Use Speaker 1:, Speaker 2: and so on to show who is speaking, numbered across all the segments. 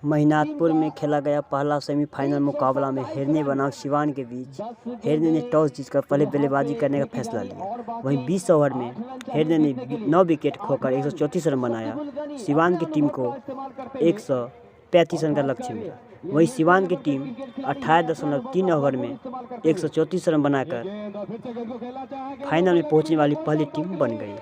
Speaker 1: महिनाथपुर में खेला गया पहला सेमीफाइनल मुकाबला में हिरनी बनाम सिवान के बीच हिरनी ने टॉस जीतकर पहले बल्लेबाजी करने का फैसला लिया। वहीं 20 ओवर में हिरनी ने 9 विकेट खोकर 134 रन बनाया। सिवान की टीम को 135 रन का लक्ष्य मिला। वहीं सिवान की टीम 18.3 ओवर में 134 रन बनाकर फाइनल में पहुंचने वाली पहली टीम बन गई।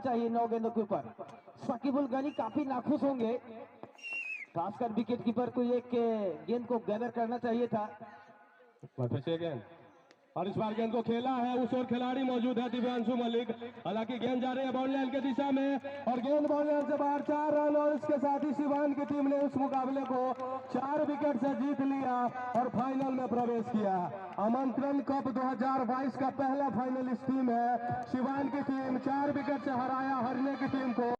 Speaker 2: चाहिए 9 गेंदों के ऊपर। शकीबुल गनी काफी नाखुश होंगे, खासकर विकेट कीपर को एक गेंद को गैदर करना चाहिए था। और इस बार गेंद को खेला है, उस ओर खिलाड़ी मौजूद है दिव्यांशु मलिक। हालांकि गेंद जा रही है बाउंड्री लाइन के दिशा में और गेंद बाउंड्री लाइन से बाहर 4 रन और इसके साथ ही सिवान की टीम ने उस मुकाबले को 4 विकेट से जीत लिया और फाइनल में प्रवेश किया। आमंत्रण कप 2022 का पहला फाइनल इस टीम है। सिवान की टीम 4 विकेट से हराया हरने की टीम को।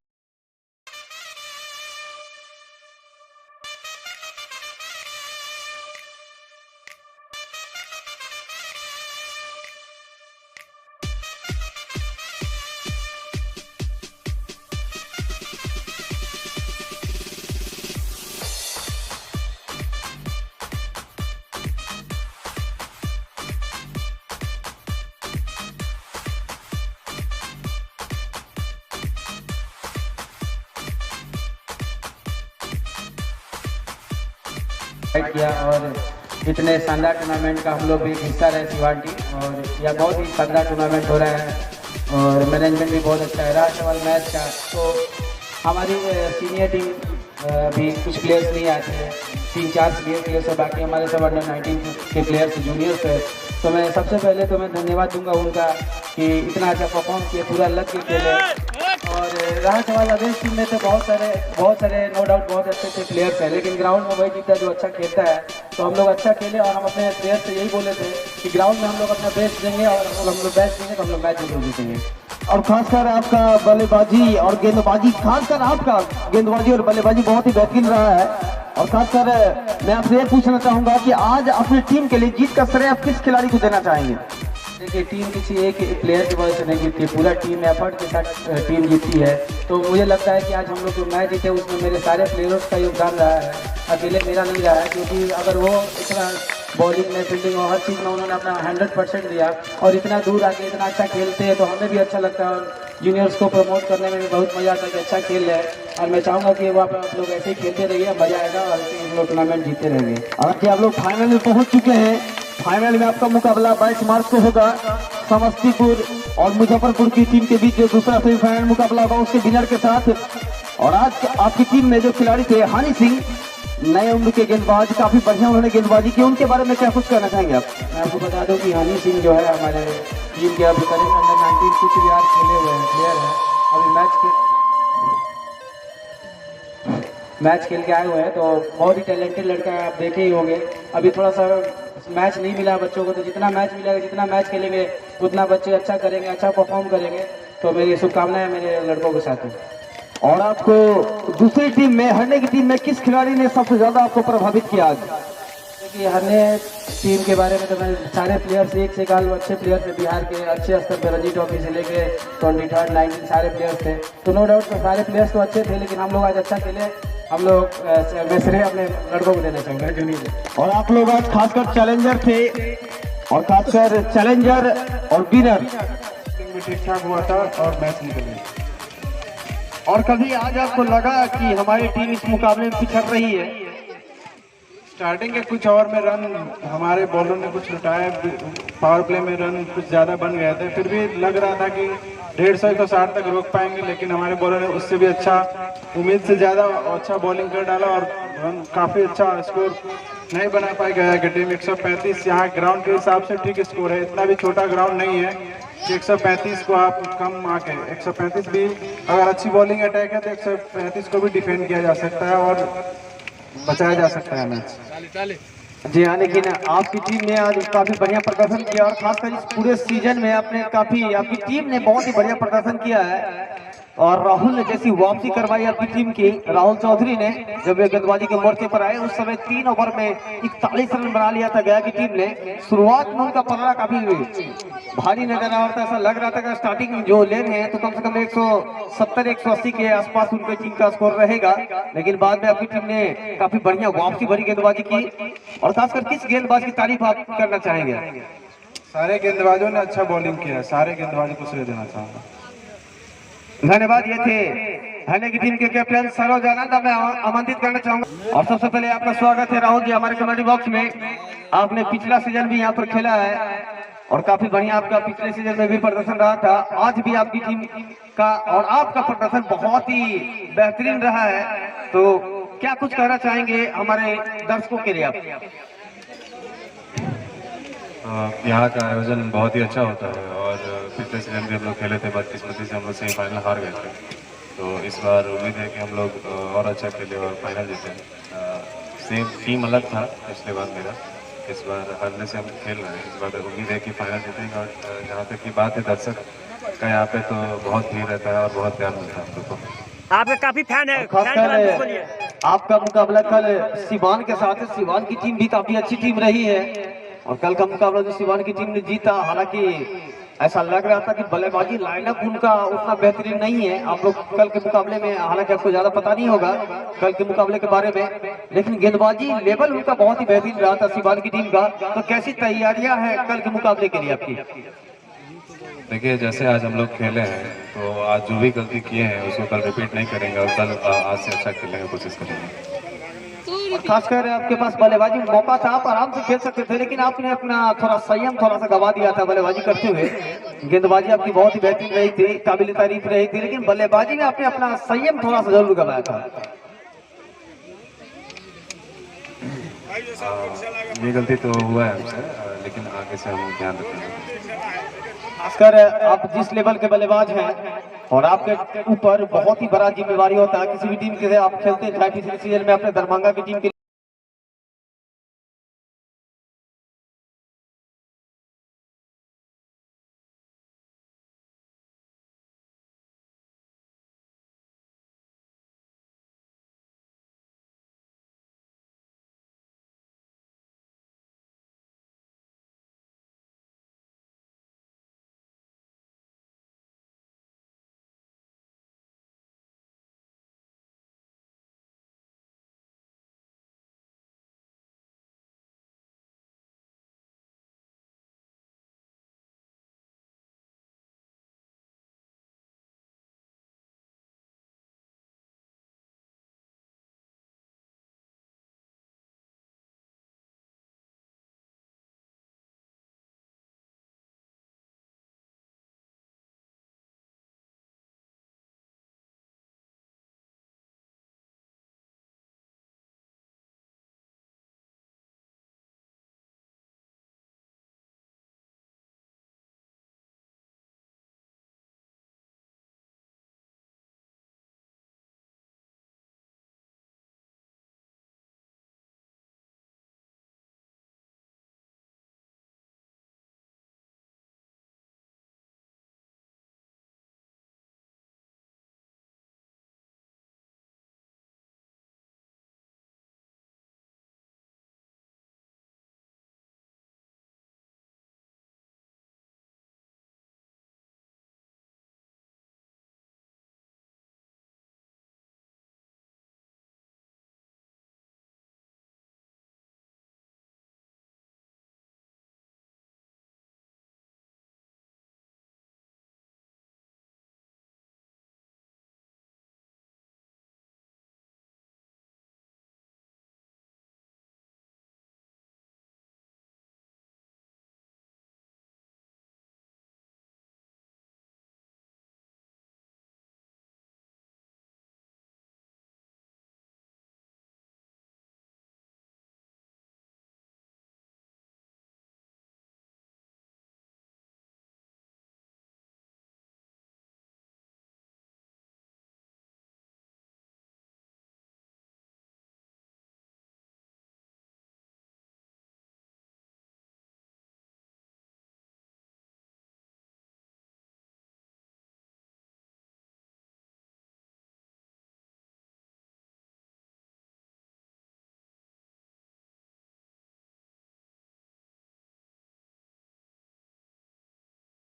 Speaker 3: किया और इतने शानदार टूर्नामेंट का हम लोग भी हिस्सा रहे सिवान टीम, और यह बहुत ही शानदार टूर्नामेंट हो रहा है और मैनेजमेंट भी बहुत अच्छा है। रहा सवाल मैच का, तो हमारी सीनियर टीम भी कुछ प्लेयर्स नहीं आते हैं, 3-4 सीनियर प्लेयर्स है, बाकी हमारे सब अंडर 19 के प्लेयर्स जूनियर्स है। तो मैं सबसे पहले तो मैं धन्यवाद दूंगा उनका कि इतना अच्छा परफॉर्म किए, पूरा लग के खेले। और रहा सवाल अवेश टीम में तो बहुत सारे नो डाउट बहुत अच्छे प्लेयर्स हैं, लेकिन ग्राउंड में वही जीता जो अच्छा खेलता है। तो हम लोग अच्छा खेले और हम अपने प्लेयर से यही बोले थे कि ग्राउंड में हम लोग अपना बेस्ट देंगे और हम लोग बेस्ट देंगे तो हम लोग मैच जरूर जीतेंगे।
Speaker 2: और खासकर आपका बल्लेबाजी और गेंदबाजी, खासकर आपका गेंदबाजी और बल्लेबाजी बहुत ही बेहतरीन रहा है। और खासकर मैं आपसे ये पूछना चाहूंगा कि आज अपनी टीम के लिए जीत का श्रेय आप किस खिलाड़ी को देना चाहेंगे?
Speaker 3: देखिए, टीम किसी एक प्लेयर की वजह से नहीं जीतती है, पूरा टीम एफर्ट के साथ टीम जीतती है। तो मुझे लगता है कि आज हम लोग जो मैच जीते उसमें मेरे सारे प्लेयर्स का योगदान रहा है, अकेले मेरा नहीं रहा है। क्योंकि अगर वो इतना बॉलिंग में, फील्डिंग और हर चीज़ में उन्होंने अपना 100% दिया और इतना दूर आके इतना अच्छा खेलते हैं तो हमें भी अच्छा लगता है और जूनियर्स को प्रमोट करने में भी बहुत मज़ा आता है कि अच्छा खेल रहे हैं। और मैं चाहूँगा कि वो आप लोग ऐसे ही खेलते रहिए, मज़ा आएगा और ऐसे हम लोग टूर्नामेंट जीतते रहेंगे।
Speaker 2: हालांकि आप लोग फाइनल में पहुँच चुके हैं। फाइनल में आपका मुकाबला 22 मार्च को होगा। समस्तीपुर और मुजफ्फरपुर की टीम के बीच जो दूसरा सेमीफाइनल मुकाबला होगा उसके विनर के साथ। और आज आपकी टीम में जो खिलाड़ी थे हानि सिंह, नए उम्र के गेंदबाज, काफी बढ़िया उन्होंने गेंदबाजी की, उनके बारे में क्या कुछ कहना चाहेंगे आप?
Speaker 3: मैं आपको बता दूं कि हानि सिंह जो है हमारे टीम के अभी करीब अंडर 19 कुछ भी आज खेले हुए हैं प्लेयर हैं, अभी मैच खेल के आए हुए हैं। तो बहुत ही टैलेंटेड लड़का है, आप देखे ही होंगे। अभी थोड़ा सा मैच नहीं मिला बच्चों को, तो जितना मैच मिलेगा, जितना मैच खेलेंगे उतना बच्चे अच्छा करेंगे, अच्छा परफॉर्म करेंगे। तो मेरी शुभकामनाएं मेरे लड़कों के साथ है।
Speaker 2: और आपको दूसरी टीम में, हरने की टीम में किस खिलाड़ी ने सबसे ज्यादा आपको प्रभावित किया आज?
Speaker 3: देखिए, हरने टीम के बारे में तो मैं सारे प्लेयर्स एक से काल अच्छे प्लेयर्स थे, बिहार के अच्छे स्तर पर रणजी ट्रॉफी से लेके 23, 19 सारे प्लेयर्स थे। तो नो डाउट सारे प्लेयर्स तो अच्छे थे, लेकिन हम लोग आज अच्छा खेले। हम लोग मैं श्रेय अपने लड़कों को देना चाहूँगा, जूनियर।
Speaker 2: और आप लोग आज खासकर चैलेंजर थे, और खासकर चैलेंजर और विनर
Speaker 4: ठीक ठाक हुआ था और मैच निकल गया। और कभी आज आपको लगा कि हमारी टीम इस मुकाबले में पिछड़ रही है? स्टार्टिंग के कुछ ओवर में रन हमारे बॉलर ने कुछ लुटाए, पावर प्ले में रन कुछ ज़्यादा बन गए थे, फिर भी लग रहा था कि 150-160 तक रोक पाएंगे, लेकिन हमारे बॉलर ने उससे भी अच्छा, उम्मीद से ज़्यादा अच्छा बॉलिंग कर डाला और रन काफ़ी अच्छा स्कोर नहीं बना पाई गया कि टीम 135 यहाँ ग्राउंड के हिसाब से ठीक स्कोर है, इतना भी छोटा ग्राउंड नहीं है कि 135 को आप कम आके 135 भी अगर अच्छी बॉलिंग अटैक है तो 135 को भी डिफेंड किया जा सकता है और बचाया जा सकता है मैच। जी हाँ, लेकिन आपकी टीम ने आज काफी बढ़िया प्रदर्शन किया और खासकर इस पूरे सीजन में आपकी टीम ने बहुत ही बढ़िया प्रदर्शन किया है। और राहुल ने जैसी वापसी करवाई आपकी टीम की, राहुल चौधरी ने जब वे गेंदबाजी के मोर्चे पर आए उस समय 3 ओवर में 41 रन बना लिया था गया की टीम ने। शुरुआत में उनका पलड़ा काफी भारी नजर आ रहा था, ऐसा लग रहा था कि स्टार्टिंग जो ले रहे हैं तो कम से कम 170-180 के आसपास उनकी टीम का स्कोर रहेगा, लेकिन बाद में आपकी टीम ने काफी बढ़िया वापसी भरी गेंदबाजी की। और खासकर किस गेंदबाज की तारीफ आप करना चाहेंगे?
Speaker 5: सारे गेंदबाजों ने अच्छा बॉलिंग किया है, सारे गेंदबाजों को श्रेय देना चाहूंगा।
Speaker 4: धन्यवाद। ये थे हरियाणा की टीम के कैप्टन सरोज आनंद, मैं आमंत्रित करना चाहूंगा। और सबसे पहले आपका स्वागत है राहुल जी हमारे कमेटी बॉक्स में। आपने पिछला सीजन भी यहाँ पर खेला है और काफी बढ़िया आपका पिछले सीजन में भी प्रदर्शन रहा था। आज भी आपकी टीम का और आपका प्रदर्शन बहुत ही बेहतरीन रहा है, तो क्या कुछ कहना चाहेंगे हमारे दर्शकों के लिए आप?
Speaker 5: यहाँ का आयोजन बहुत ही अच्छा होता है और पिछले सीजन भी हम लोग खेले थे, बदकिस्मती से हम लोग सेमीफाइनल हार गए थे, तो इस बार उम्मीद है कि हम लोग और अच्छा खेले और फाइनल जीते। सेम टीम अलग था पिछले बार मेरा, इस बार हारने से हम खेल रहे हैं। इस बार उम्मीद है कि फाइनल जीतेंगे। और जहाँ तक की बात है दर्शक का, यहाँ पे तो बहुत भीड़ रहता है और बहुत प्यार मिलता है हम लोग को।
Speaker 1: आपके काफी फैन है।
Speaker 4: खासकर आपका मुकाबला कल सिवान के साथ है। सिवान की टीम भी काफी अच्छी टीम रही है और कल का मुकाबला जो सिवान की टीम ने जीता, हालांकि ऐसा लग रहा था कि बल्लेबाजी लाइनअप उनका उतना बेहतरीन नहीं है। आप लोग कल के मुकाबले में, हालांकि आपको ज्यादा पता नहीं होगा कल के मुकाबले के बारे में, लेकिन गेंदबाजी लेवल उनका बहुत ही बेहतरीन रहा था सिवान की टीम का। तो कैसी तैयारियां हैं कल के मुकाबले के लिए आपकी?
Speaker 5: देखिए, जैसे आज हम लोग खेले हैं तो आज जो भी गलती किए हैं उसको कल रिपीट नहीं करेंगे और कल आज से अच्छा खेलने की कोशिश करेंगे।
Speaker 4: खासकर आपके पास बल्लेबाजी मौका था, आप आराम से खेल सकते थे, लेकिन आपने अपना थोड़ा संयम थोड़ा सा गवा दिया था बल्लेबाजी करते हुए। गेंदबाजी आपकी बहुत ही बेहतरीन रही थी, काबिल तारीफ रही थी, लेकिन बल्लेबाजी में आपने अपना संयम थोड़ा सा जरूर गवाया था।
Speaker 5: ये गलती तो हुआ है हमसे, लेकिन आगे से हम ध्यान रखेंगे।
Speaker 4: खासकर आप जिस लेवल के बल्लेबाज हैं और आपके ऊपर बहुत ही बड़ा जिम्मेवारी होता है, किसी भी टीम के लिए आप खेलते हैं, चाहे पिछले सीजन में अपने दरभंगा की टीम के